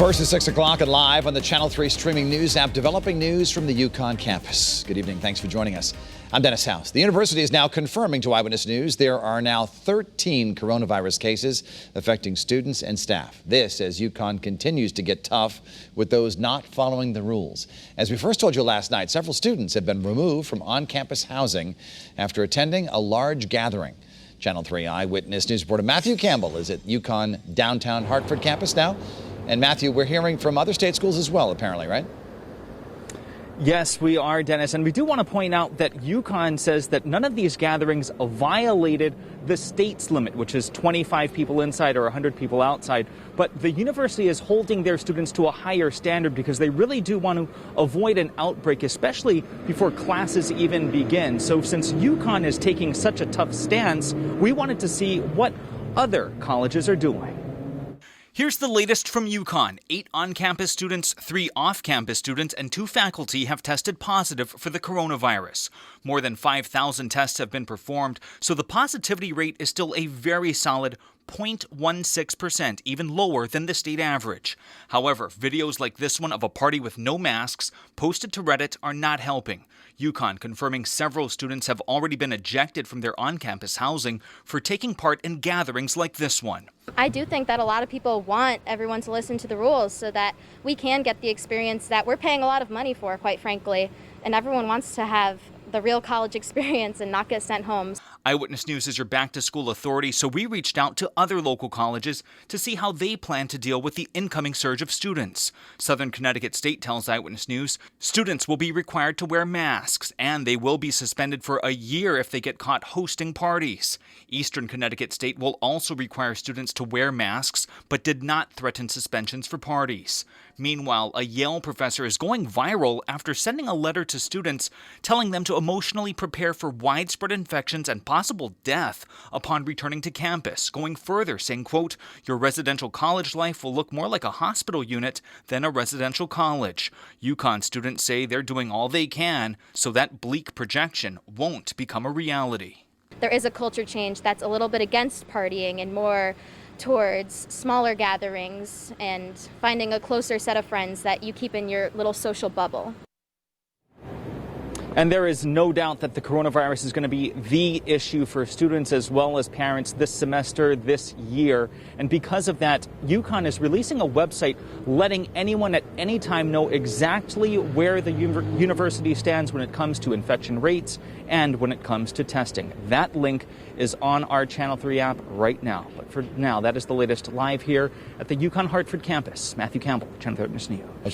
First at 6 o'clock and live on the Channel 3 streaming news app, developing news from the UConn campus. Good evening. Thanks for joining us. I'm Dennis House. The university is now confirming to Eyewitness News there are now 13 coronavirus cases affecting students and staff. This as UConn continues to get tough with those not following the rules. As we first told you last night, several students have been removed from on-campus housing after attending a large gathering. Channel 3 Eyewitness News reporter Matthew Campbell is at UConn downtown Hartford campus now. And Matthew, we're hearing from other state schools as well, apparently, right? Yes, we are, Dennis. And we do want to point out that UConn says that none of these gatherings violated the state's limit, which is 25 people inside or 100 people outside. But the university is holding their students to a higher standard because they really do want to avoid an outbreak, especially before classes even begin. So since UConn is taking such a tough stance, we wanted to see what other colleges are doing. Here's the latest from UConn. 8 on-campus students, 3 off-campus students, and 2 faculty have tested positive for the coronavirus. More than 5,000 tests have been performed, so the positivity rate is still a very solid 0.16%, even lower than the state average. However, videos like this one of a party with no masks posted to Reddit are not helping. UConn confirming several students have already been ejected from their on-campus housing for taking part in gatherings like this one. I do think that a lot of people want everyone to listen to the rules so that we can get the experience that we're paying a lot of money for, quite frankly, and everyone wants to have the real college experience and not get sent home. Eyewitness News is your back-to-school authority, so we reached out to other local colleges to see how they plan to deal with the incoming surge of students. Southern Connecticut State tells Eyewitness News students will be required to wear masks, and they will be suspended for a year if they get caught hosting parties. Eastern Connecticut State will also require students to wear masks, but did not threaten suspensions for parties. Meanwhile, a Yale professor is going viral after sending a letter to students telling them to emotionally prepare for widespread infections and possible death upon returning to campus, going further, saying, quote, "Your residential college life will look more like a hospital unit than a residential college." UConn students say they're doing all they can so that bleak projection won't become a reality. There is a culture change that's a little bit against partying and more towards smaller gatherings and finding a closer set of friends that you keep in your little social bubble. And there is no doubt that the coronavirus is going to be the issue for students as well as parents this semester, this year. And because of that, UConn is releasing a website letting anyone at any time know exactly where the university stands when it comes to infection rates and when it comes to testing. That link is on our Channel 3 app right now. But for now, that is the latest live here at the UConn Hartford campus. Matthew Campbell, Channel 3 News.